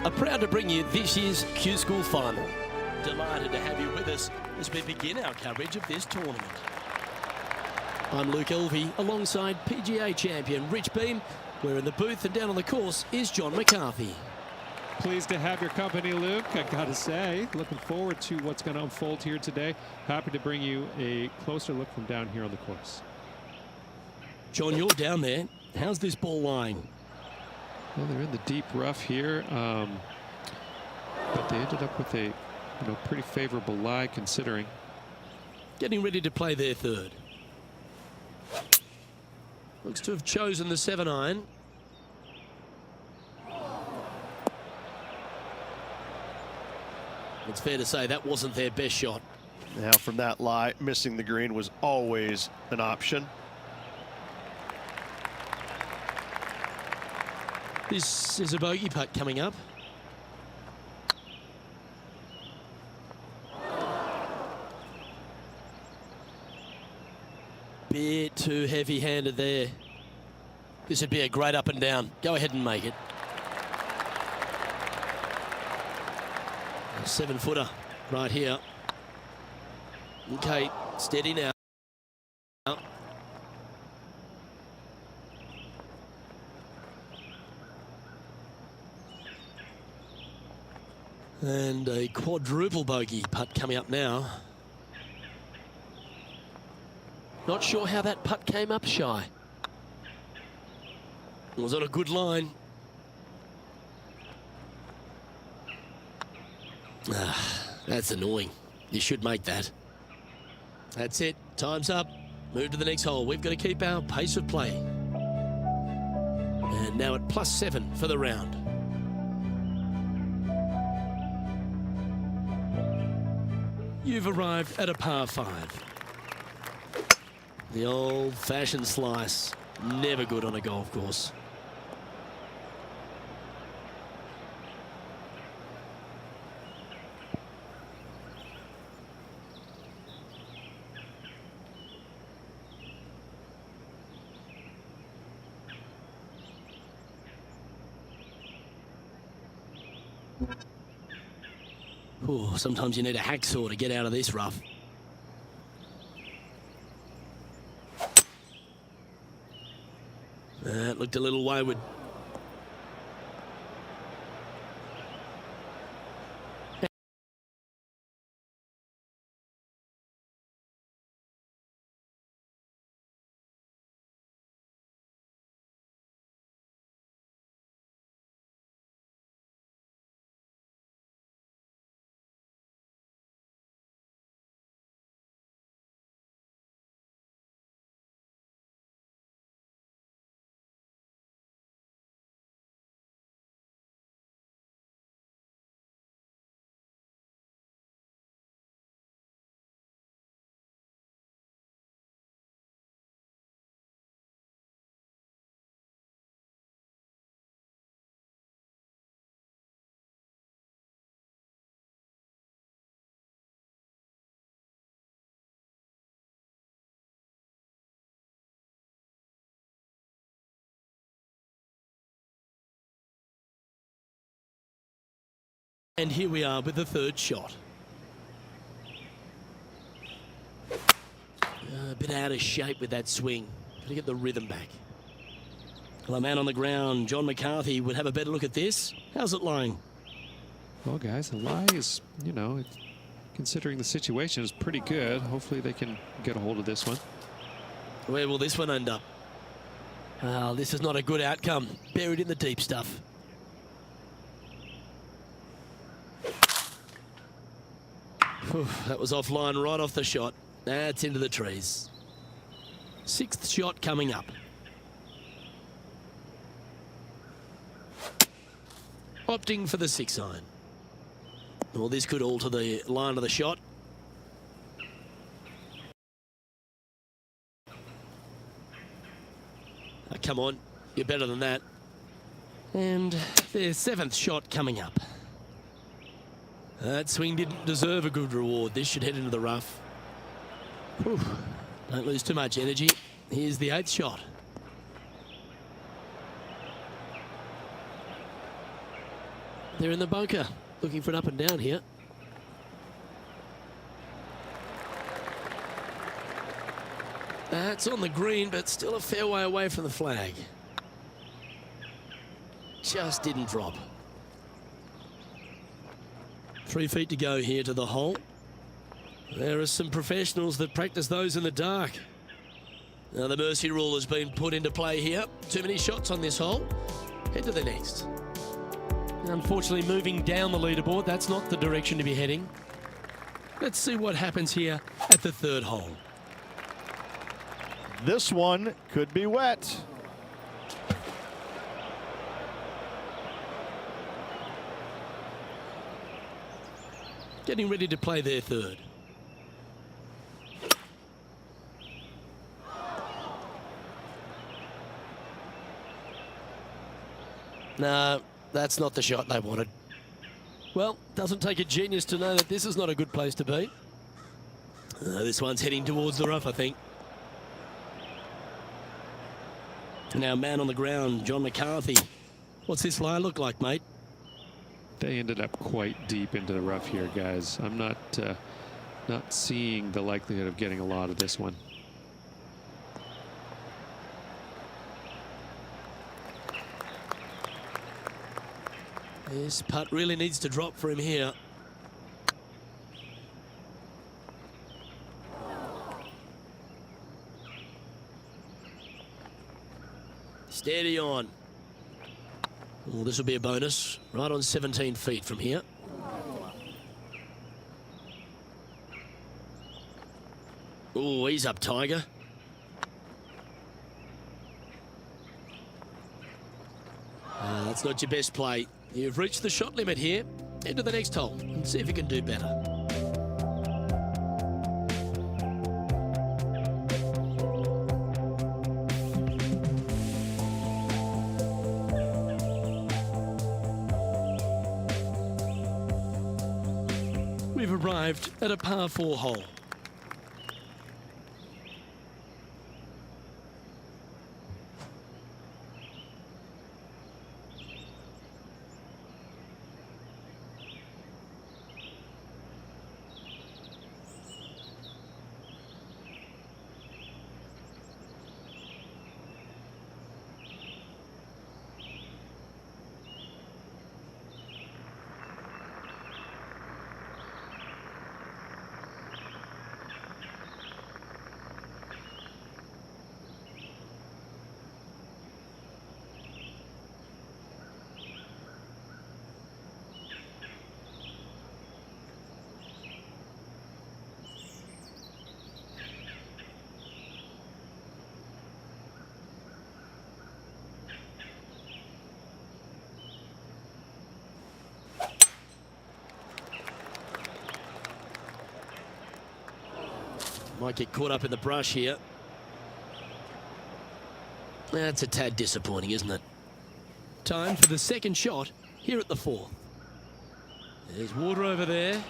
are proud to bring you this year's Q School Final. Delighted to have you with us as we begin our coverage of this tournament. I'm Luke Elvey alongside PGA champion Rich Beam. We're in the booth, and down on the course is John McCarthy. Pleased to have your company, Luke. I gotta say, looking forward to what's going to unfold here today. Happy to bring you a closer look from down here on the course. John, you're down there. How's this ball lying? Well, they're in the deep rough here, but they ended up with a pretty favorable lie considering. Getting ready to play their third. Looks to have chosen the 7-iron. It's fair to say that wasn't their best shot. Now from that lie, missing the green was always an option. This is a bogey putt coming up. Bit too heavy-handed there. This would be a great up and down. Go ahead and make it. A 7-footer right here. Okay, steady now. And a quadruple bogey putt coming up now. Not sure how that putt came up shy. It was on a good line. That's annoying. You should make that. That's it. Time's up. Move to the next hole. We've got to keep our pace of play. And now at +7 for the round. You've arrived at a par 5. The old-fashioned slice. Never good on a golf course. Ooh, sometimes you need a hacksaw to get out of this rough. That looked a little wayward. And here we are with the third shot. A bit out of shape with that swing. Got to get the rhythm back. Well, a man on the ground, John McCarthy, would have a better look at this. How's it lying? Well, guys, the lie is, considering the situation, is pretty good. Hopefully they can get a hold of this one. Where will this one end up? Well, this is not a good outcome. Buried in the deep stuff. That was offline right off the shot. That's into the trees. 6th shot coming up. Opting for the 6-iron. Well, this could alter the line of the shot. Come on, you're better than that. And their 7th shot coming up. That swing didn't deserve a good reward. This should head into the rough. Whew. Don't lose too much energy. Here's the 8th shot. They're in the bunker, looking for an up and down here. That's on the green, but still a fair way away from the flag. Just didn't drop. 3 feet to go here to the hole. There are some professionals that practice those in the dark. Now the mercy rule has been put into play here. Too many shots on this hole. Head to the next. Unfortunately, moving down the leaderboard, that's not the direction to be heading. Let's see what happens here at the third hole. This one could be wet. Getting ready to play their third. No, that's not the shot they wanted. Well, doesn't take a genius to know that this is not a good place to be. This one's heading towards the rough, I think. Now, man on the ground, Colin McCassie. What's this lie look like, mate? They ended up quite deep into the rough here, guys. I'm not seeing the likelihood of getting a lot of this one. This putt really needs to drop for him here. Steady on. Oh, this will be a bonus. Right on 17 feet from here. Oh, he's up, Tiger. That's not your best play. You've reached the shot limit here. Head to the next hole and see if you can do better. We've arrived at a par 4 hole. Might get caught up in the brush here. That's a tad disappointing, isn't it? Time for the second shot here at the 4th. There's water over there.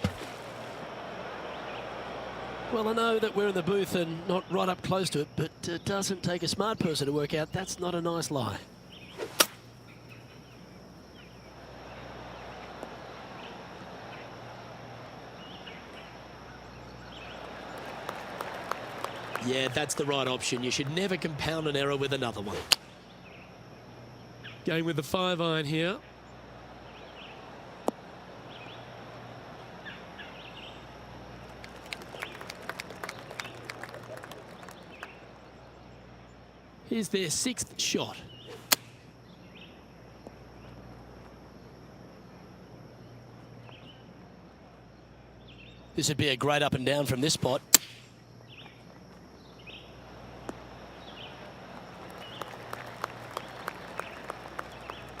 Well, I know that we're in the booth and not right up close to it, but it doesn't take a smart person to work out that's not a nice lie. Yeah, that's the right option. You should never compound an error with another one. Going with the 5-iron here. Here's their 6th shot. This would be a great up and down from this spot.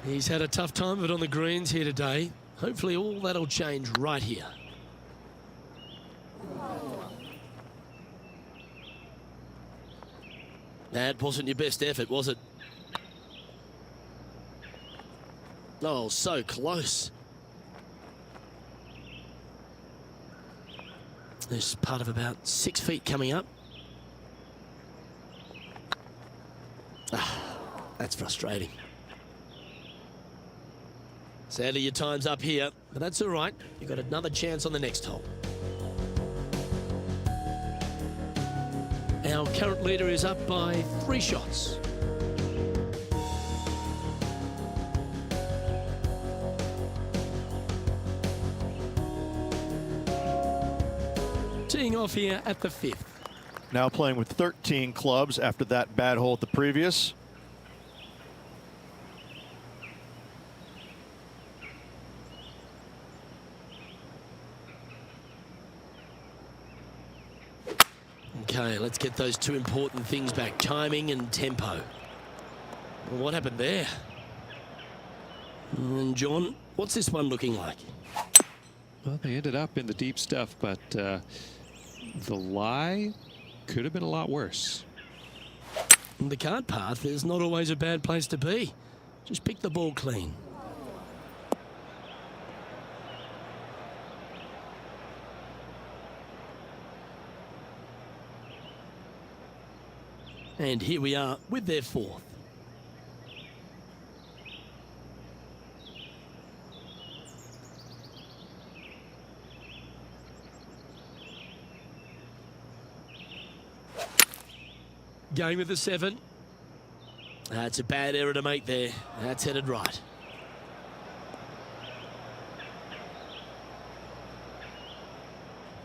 He's had a tough time of it on the greens here today. Hopefully all that'll change right here. That wasn't your best effort, was it? Oh, so close. There's part of about 6 feet coming up. Ah, that's frustrating. Sadly, your time's up here, but that's all right. You've got another chance on the next hole. Our current leader is up by 3 shots. Teeing off here at the 5th. Now playing with 13 clubs after that bad hole at the previous. Okay, let's get those 2 important things back, timing and tempo. Well, what happened there? And John, what's this one looking like? Well, they ended up in the deep stuff, but the lie could have been a lot worse. The cart path is not always a bad place to be. Just pick the ball clean. And here we are with their 4th. Going with the 7. That's a bad error to make there. That's headed right.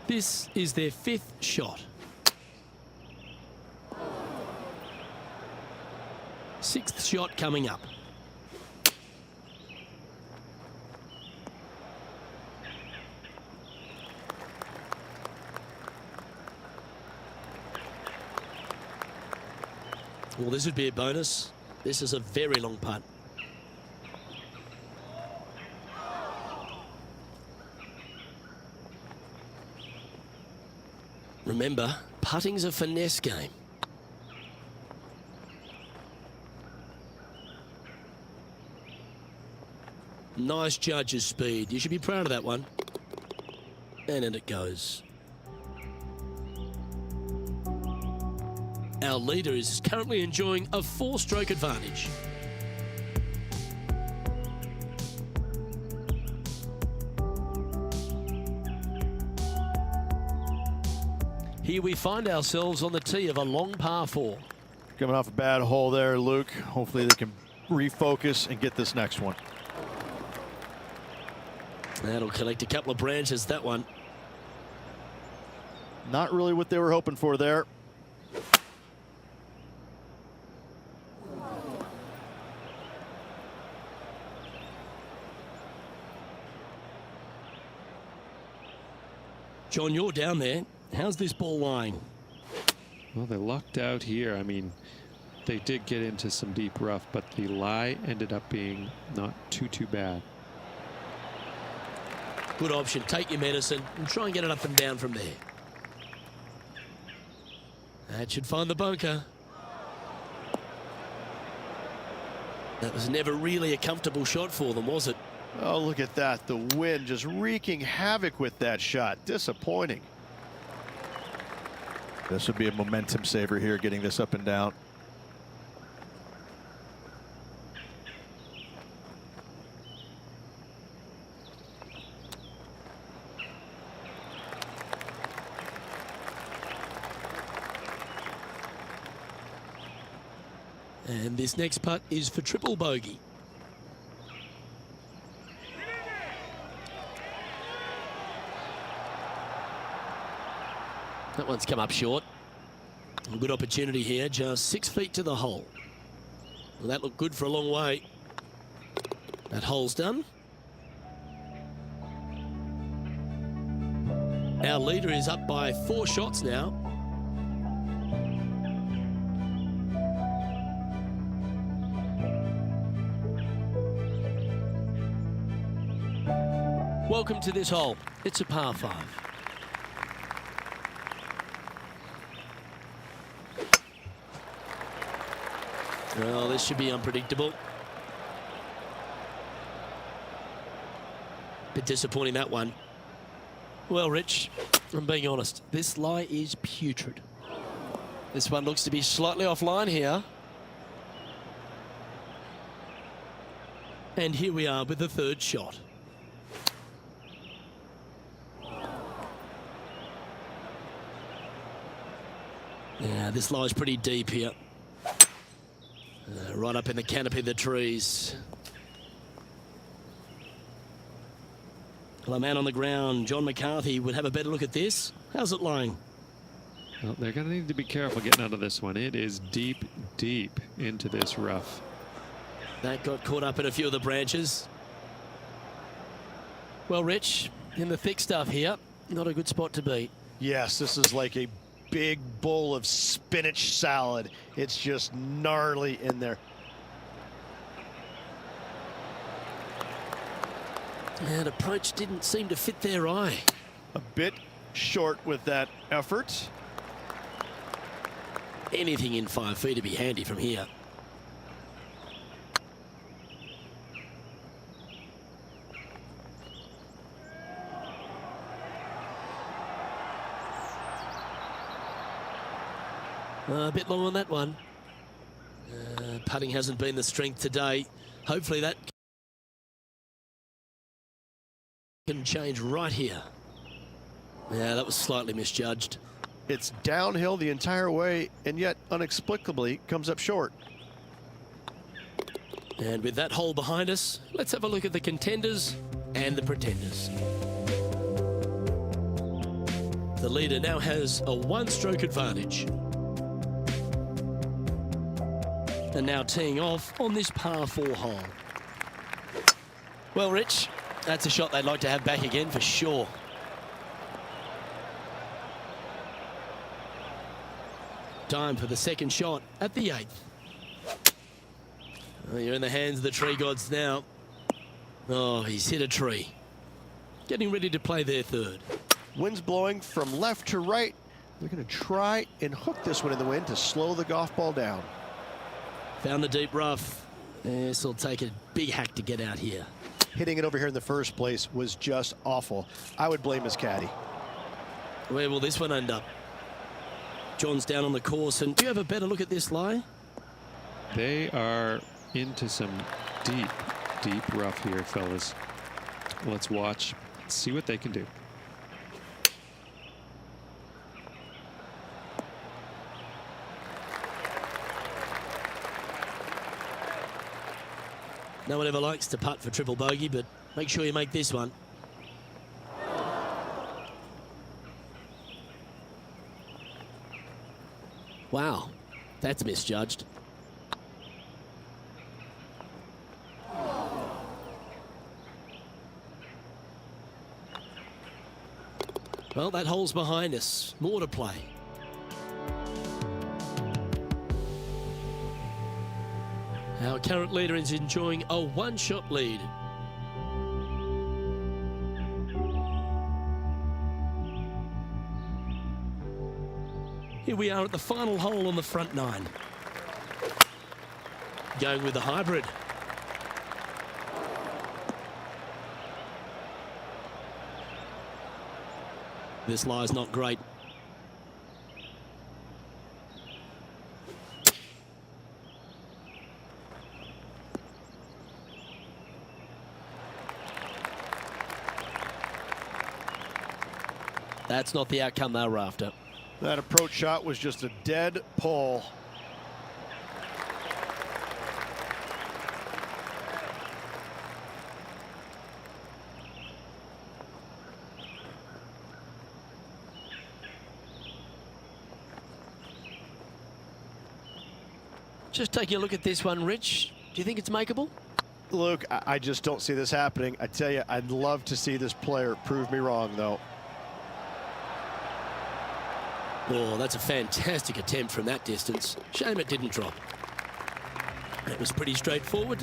This is their 5th shot. 6th shot coming up. Well, this would be a bonus. This is a very long putt. Remember, putting's a finesse game. Nice judge's speed. You should be proud of that one. And in it goes. Our leader is currently enjoying a 4-stroke advantage. Here we find ourselves on the tee of a long par 4. Coming off a bad hole there, Luke. Hopefully they can refocus and get this next one. That'll collect a couple of branches, that one. Not really what they were hoping for there. John, you're down there. How's this ball lying? Well, they lucked out here. I mean, they did get into some deep rough, but the lie ended up being not too bad. Good option. Take your medicine and try and get it up and down from there. That should find the bunker. That was never really a comfortable shot for them, was it? Oh, look at that. The wind just wreaking havoc with that shot. Disappointing. This would be a momentum saver here, getting this up and down. And this next putt is for triple bogey. That one's come up short. A good opportunity here, just 6 feet to the hole. Well, that looked good for a long way. That hole's done. Our leader is up by 4 shots now. Welcome to this hole. It's a par 5. Well, this should be unpredictable. Bit disappointing, that one. Well, Rich, I'm being honest. This lie is putrid. This one looks to be slightly offline here. And here we are with the third shot. Yeah, this lies pretty deep here. Right up in the canopy of the trees. Well, a man on the ground, John McCarthy, would have a better look at this. How's it lying? Well, they're going to need to be careful getting out of this one. It is deep, deep into this rough. That got caught up in a few of the branches. Well, Rich, in the thick stuff here, not a good spot to be. Yes, this is like a big bowl of spinach salad. It's just gnarly in there. And approach didn't seem to fit their eye. A bit short with that effort. Anything in 5 feet to be handy from here. A bit long on that one. Putting hasn't been the strength today. Hopefully that can change right here. Yeah, that was slightly misjudged. It's downhill the entire way, and yet inexplicably comes up short. And with that hole behind us, let's have a look at the contenders and the pretenders. The leader now has a 1-stroke advantage. And now teeing off on this par 4 hole. Well, Rich, that's a shot they'd like to have back again for sure. Time for the second shot at the 8th. Oh, you're in the hands of the tree gods now. Oh, he's hit a tree. Getting ready to play their third. Wind's blowing from left to right. They're going to try and hook this one in the wind to slow the golf ball down. Found the deep rough. This will take a big hack to get out here. Hitting it over here in the first place was just awful. I would blame his caddy. Where will this one end up? John's down on the course, and do you have a better look at this lie? They are into some deep, deep rough here, fellas. Let's watch, see what they can do. No one ever likes to putt for triple bogey, but make sure you make this one. Wow, that's misjudged. Well, that hole's behind us. More to play. Our current leader is enjoying a 1-shot lead. Here we are at the final hole on the front 9. Going with the hybrid. This lie's not great. That's not the outcome they were after. That approach shot was just a dead pull. Just taking a look at this one, Rich. Do you think it's makeable? Luke, I just don't see this happening. I tell you, I'd love to see this player prove me wrong, though. Oh, that's a fantastic attempt from that distance. Shame it didn't drop. That was pretty straightforward.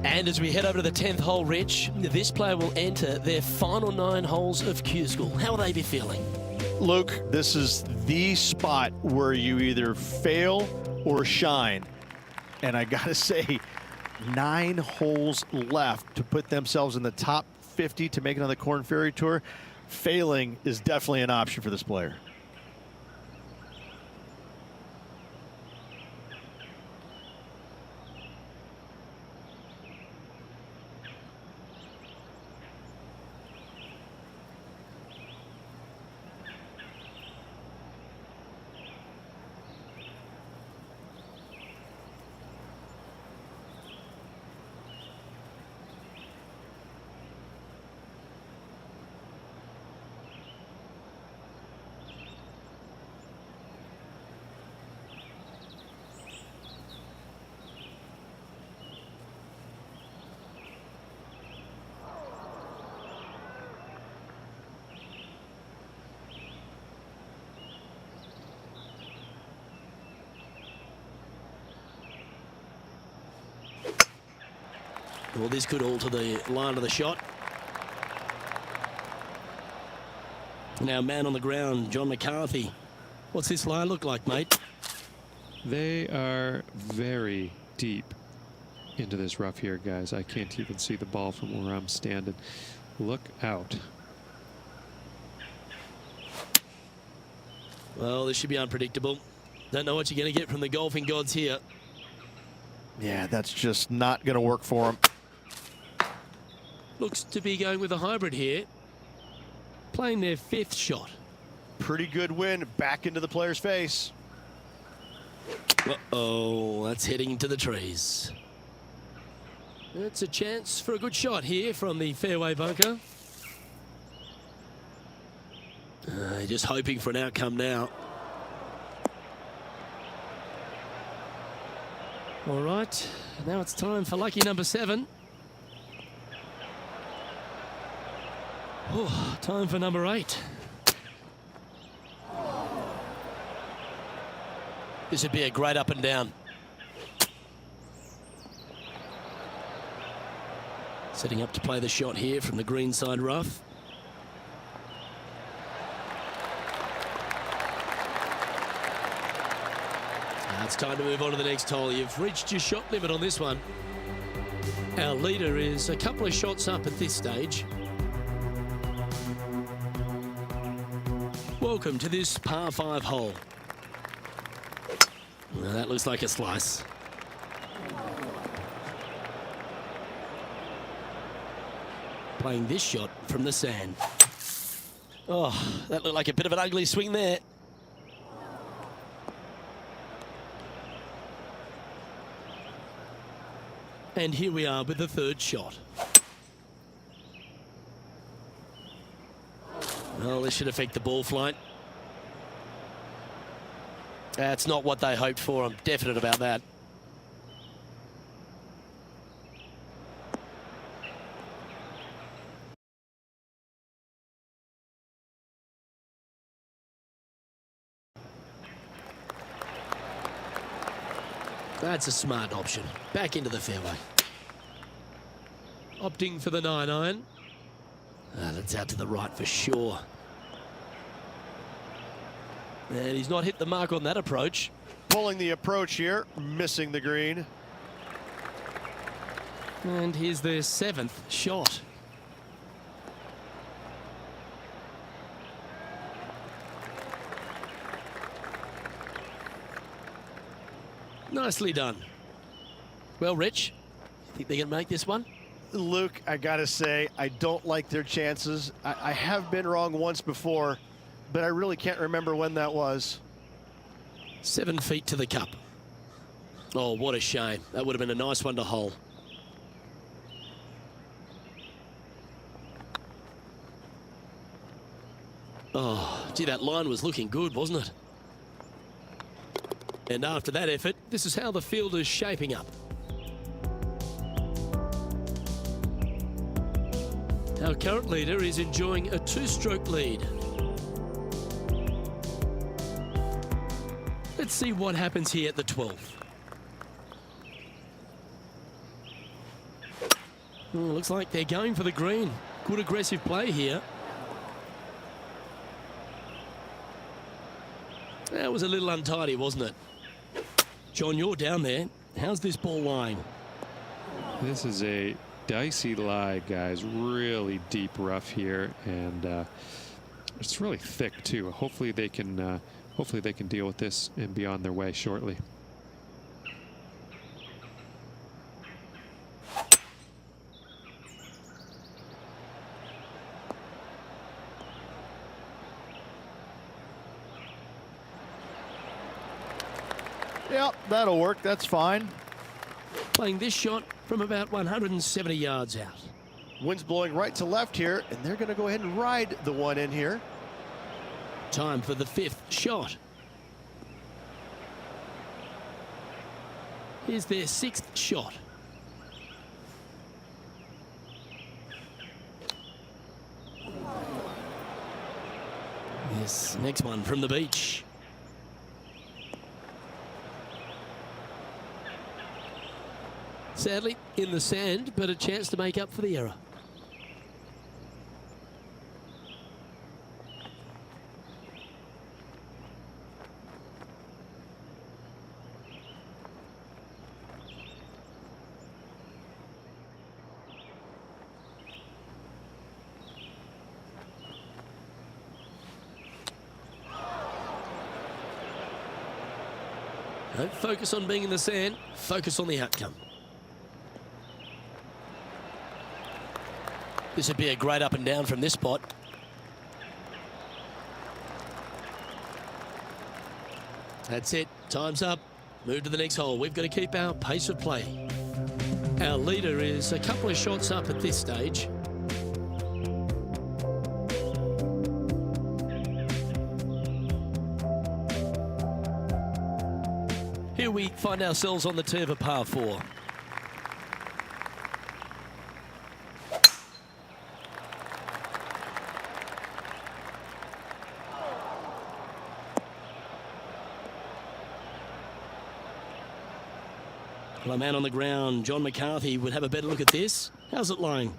And as we head over to the 10th hole, Rich, this player will enter their final 9 holes of Q School. How will they be feeling? Luke, this is the spot where you either fail or shine. And I gotta say, 9 holes left to put themselves in the top 50 to make it on the Korn Ferry Tour. Failing is definitely an option for this player. Well, this could alter the line of the shot. Now, man on the ground, John McCarthy. What's this line look like, mate? They are very deep into this rough here, guys. I can't even see the ball from where I'm standing. Look out. Well, this should be unpredictable. Don't know what you're going to get from the golfing gods here. Yeah, that's just not going to work for him. Looks to be going with a hybrid here. Playing their 5th shot. Pretty good win back into the player's face. Uh-oh, that's heading into the trees. It's a chance for a good shot here from the fairway bunker. Just hoping for an outcome now. All right, now it's time for lucky number 7. Oh, time for number 8. This would be a great up and down. Setting up to play the shot here from the greenside rough. Now it's time to move on to the next hole. You've reached your shot limit on this one. Our leader is a couple of shots up at this stage. Welcome to this par 5 hole. Well, that looks like a slice. Playing this shot from the sand. Oh, that looked like a bit of an ugly swing there. And here we are with the 3rd shot. Well, this should affect the ball flight. That's not what they hoped for. I'm definite about that. That's a smart option. Back into the fairway. Opting for the 9-iron. That's out to the right for sure. And he's not hit the mark on that approach. Pulling the approach here, missing the green. And here's their 7th shot. Nicely done. Well, Rich, you think they can make this one? Luke, I gotta say, I don't like their chances. I have been wrong once before, but I really can't remember when that was. 7 feet to the cup. Oh, what a shame. That would have been a nice one to hole. Oh, gee, that line was looking good, wasn't it? And after that effort, this is how the field is shaping up. Our current leader is enjoying a 2-stroke lead. Let's see what happens here at the 12th. Looks like they're going for the green. Good aggressive play here. That was a little untidy, wasn't it? John, you're down there. How's this ball lying? This is a dicey lie, guys. Really deep rough here, and it's really thick too. Hopefully they can deal with this and be on their way shortly. Yep, that'll work. That's fine. Playing this shot from about 170 yards out. Wind's blowing right to left here, and they're going to go ahead and ride the one in here. Time for the 5th shot. Here's their 6th shot. This next one from the beach. Sadly, in the sand, but a chance to make up for the error. Don't focus on being in the sand, focus on the outcome. This would be a great up and down from this spot. That's it, time's up. Move to the next hole. We've got to keep our pace of play. Our leader is a couple of shots up at this stage. Here we find ourselves on the tee of a par 4. Well, a man on the ground, John McCarthy, would have a better look at this. How's it lying?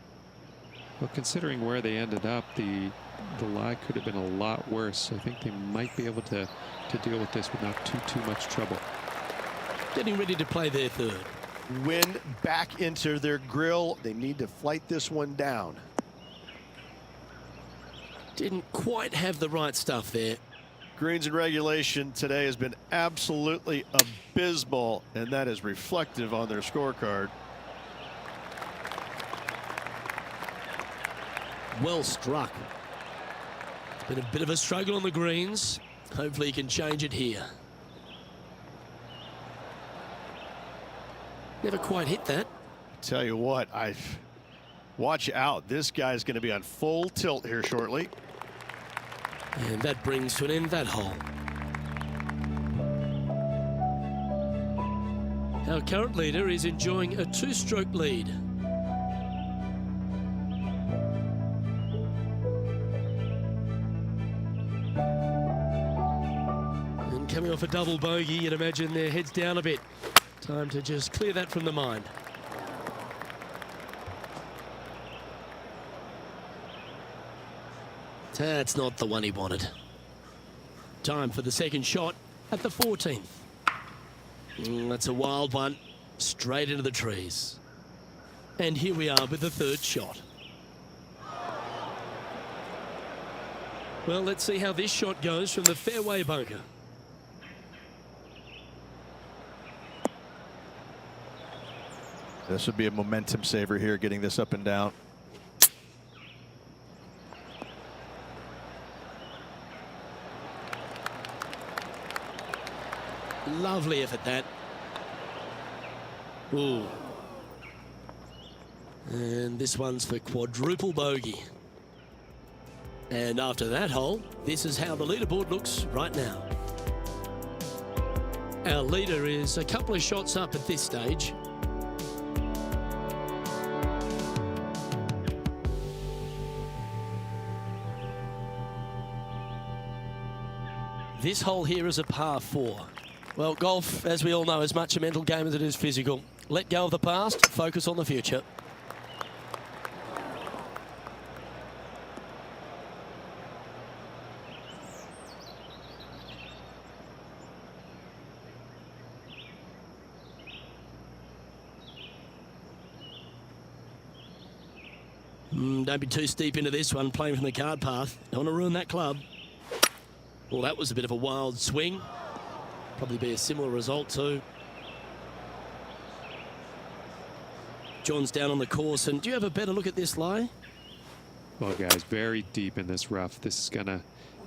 Well, considering where they ended up, the lie could have been a lot worse. I think they might be able to deal with this without too much trouble. Getting ready to play their third. Wind back into their grill. They need to flight this one down. Didn't quite have the right stuff there. Greens and regulation today has been absolutely abysmal, and that is reflective on their scorecard. Well struck. It's been a bit of a struggle on the greens. Hopefully he can change it here. Never quite hit that. Tell you what, watch out. This guy's going to be on full tilt here shortly. And that brings to an end that hole. Our current leader is enjoying a 2-stroke lead. And coming off a double bogey, you'd imagine their heads down a bit. Time to just clear that from the mind. That's not the one he wanted. Time for the second shot at the 14th. That's a wild one, straight into the trees. And here we are with the third shot. Well, let's see how this shot goes from the fairway bunker. This would be a momentum saver here, getting this up and down. Lovely effort, that. Ooh. And this one's for quadruple bogey. And after that hole, this is how the leaderboard looks right now. Our leader is a couple of shots up at this stage. This hole here is a par 4. Well, golf, as we all know, is much a mental game as it is physical. Let go of the past, focus on the future. Don't be too steep into this one, playing from the card path. Don't want to ruin that club. Well, that was a bit of a wild swing. Probably be a similar result too. John's down on the course, and do you have a better look at this lie? Well, guys, very deep in this rough. This is gonna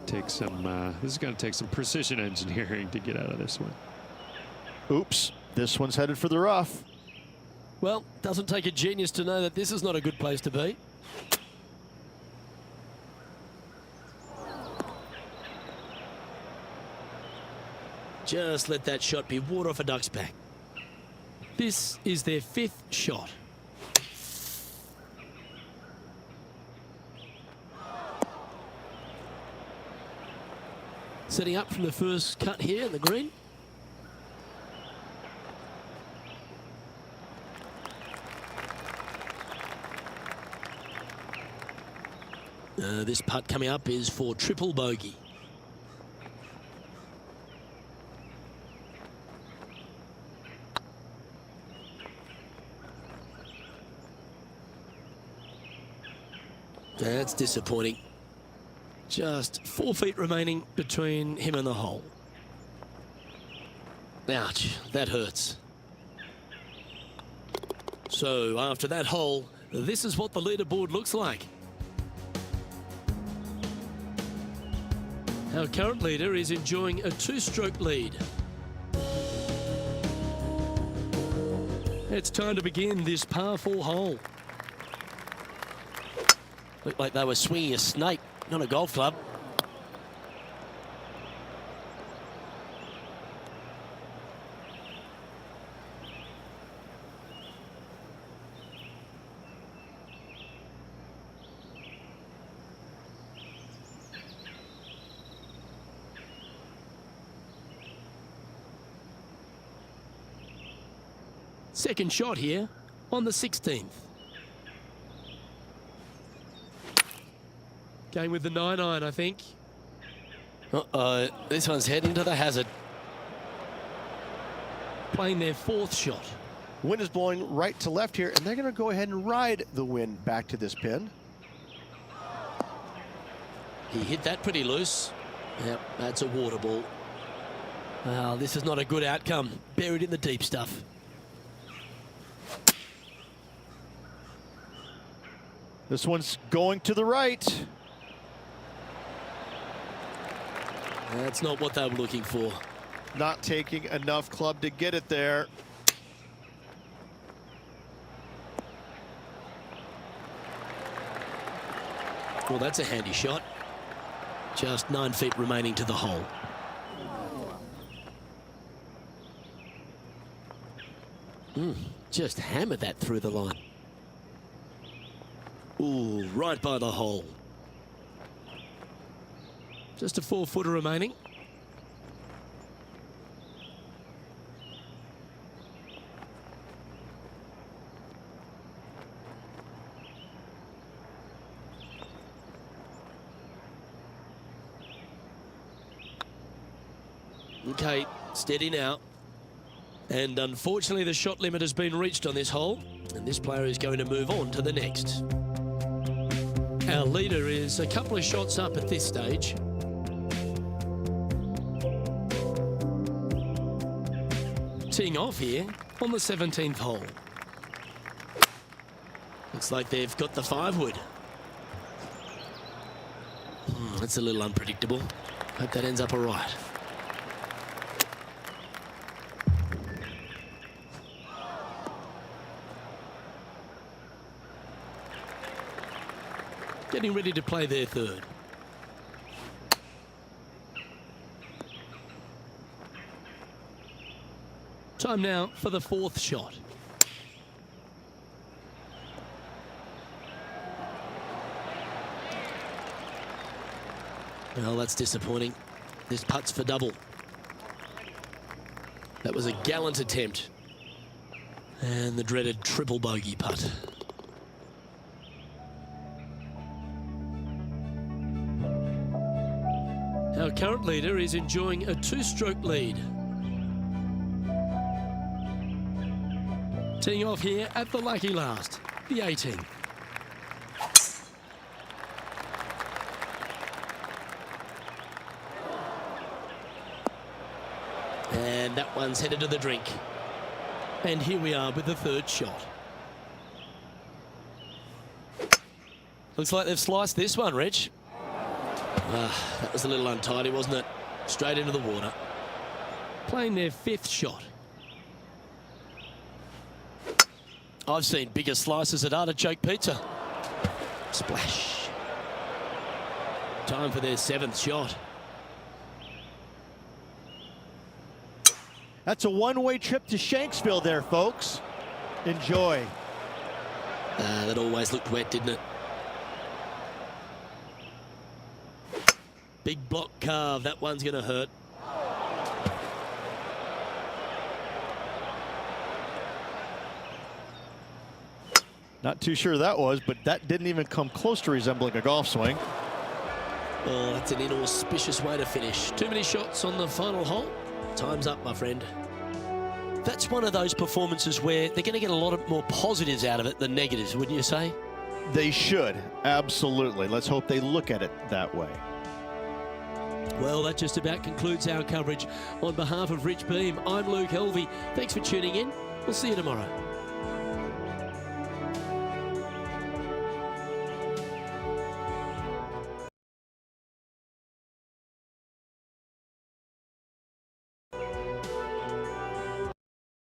take some precision engineering to get out of this one. Oops, this one's headed for the rough. Well, doesn't take a genius to know that this is not a good place to be. Just let that shot be water off a duck's back. This is their 5th shot. Setting up from the first cut here in the green. This putt coming up is for triple bogey. That's disappointing. Just 4 feet remaining between him and the hole. Ouch, that hurts. So after that hole, this is what the leaderboard looks like. Our current leader is enjoying a 2-stroke lead. It's time to begin this par 4 hole. Looked like they were swinging a snake, not a golf club. Second shot here on the 16th. Going with the 9-iron, I think. Uh-oh, this one's heading to the hazard. Playing their 4th shot. Wind is blowing right to left here, and they're going to go ahead and ride the wind back to this pin. He hit that pretty loose. Yep, that's a water ball. Well, this is not a good outcome. Buried in the deep stuff. This one's going to the right. That's not what they were looking for. Not taking enough club to get it there. Well, that's a handy shot. Just 9 feet remaining to the hole. Just hammered that through the line. Ooh, right by the hole. Just a 4-footer remaining. Okay, steady now. And unfortunately, the shot limit has been reached on this hole, and this player is going to move on to the next. Our leader is a couple of shots up at this stage. Teeing off here on the 17th hole. Looks like they've got the 5-wood. That's a little unpredictable. Hope that ends up all right. Getting ready to play their 3rd. Time now for the 4th shot. Well, that's disappointing. This putt's for double. That was a gallant attempt. And the dreaded triple bogey putt. Our current leader is enjoying a 2-stroke lead. Teeing off here at the lucky last, the 18. And that one's headed to the drink. And here we are with the 3rd shot. Looks like they've sliced this one, Rich. That was a little untidy, wasn't it? Straight into the water. Playing their 5th shot. I've seen bigger slices at artichoke pizza. Splash. Time for their 7th shot. That's a one-way trip to Shanksville there, folks. Enjoy. That always looked wet, didn't it? Big block carve. That one's going to hurt. Not too sure that was, but that didn't even come close to resembling a golf swing. Oh, that's an inauspicious way to finish. Too many shots on the final hole. Time's up, my friend. That's one of those performances where they're going to get a lot of more positives out of it than negatives, wouldn't you say? They should, absolutely. Let's hope they look at it that way. Well, that just about concludes our coverage. On behalf of Rich Beem, I'm Luke Helvey. Thanks for tuning in. We'll see you tomorrow.